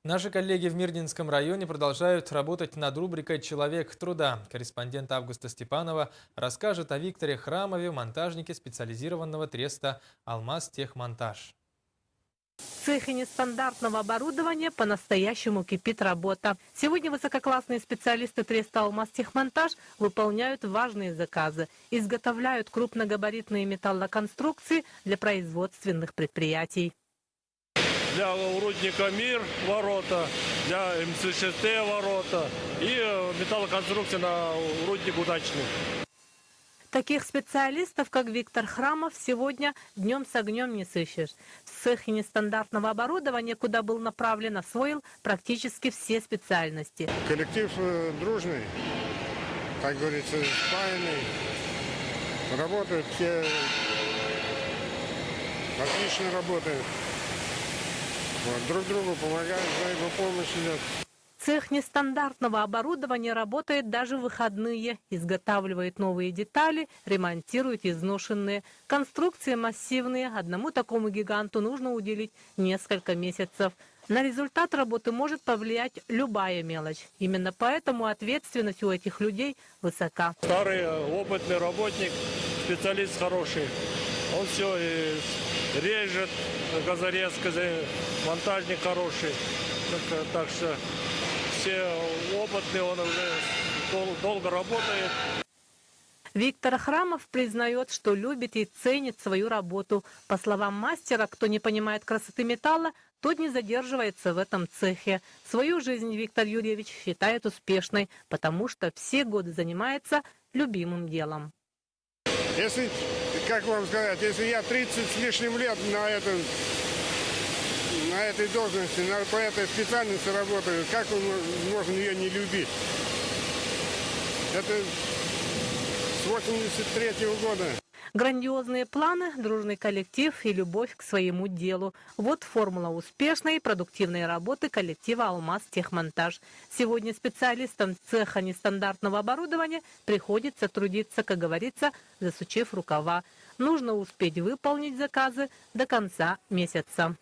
Наши коллеги в Мирнинском районе продолжают работать над рубрикой «Человек труда». Корреспондент Августа Степанова расскажет о Викторе Храмове, монтажнике специализированного треста «Алмаз-Техмонтаж». В цехе нестандартного оборудования по-настоящему кипит работа. Сегодня высококлассные специалисты треста «Алмаз-Техмонтаж» выполняют важные заказы, изготовляют крупногабаритные металлоконструкции для производственных предприятий. Для рудника «Мир» ворота, для МСШТ ворота и металлоконструкция на рудник «Удачный». Таких специалистов, как Виктор Храмов, сегодня днем с огнем не сыщешь. В цехе нестандартного оборудования, куда был направлен, освоил практически все специальности. Коллектив дружный, как говорится, спаянный. Работают все, отлично работают. Вот, друг другу помогают, взаимопомощь идет. Цех нестандартного оборудования работает даже в выходные, изготавливает новые детали, ремонтирует изношенные. Конструкции массивные, одному такому гиганту нужно уделить несколько месяцев. На результат работы может повлиять любая мелочь. Именно поэтому ответственность у этих людей высока. Старый опытный работник, специалист хороший. Он все режет, газорезкой, монтажник хороший. Так что все опытные, он уже долго работает. Виктор Храмов признает, что любит и ценит свою работу. По словам мастера, кто не понимает красоты металла, тот не задерживается в этом цехе. Свою жизнь Виктор Юрьевич считает успешной, потому что все годы занимается любимым делом. Если, как вам сказать, если я 30 с лишним лет на этой должности, по этой специальности работаю, как можно ее не любить? Это с 83-го года. Грандиозные планы, дружный коллектив и любовь к своему делу. Вот формула успешной и продуктивной работы коллектива «Алмаз-Техмонтаж». Сегодня специалистам цеха нестандартного оборудования приходится трудиться, как говорится, засучив рукава. Нужно успеть выполнить заказы до конца месяца.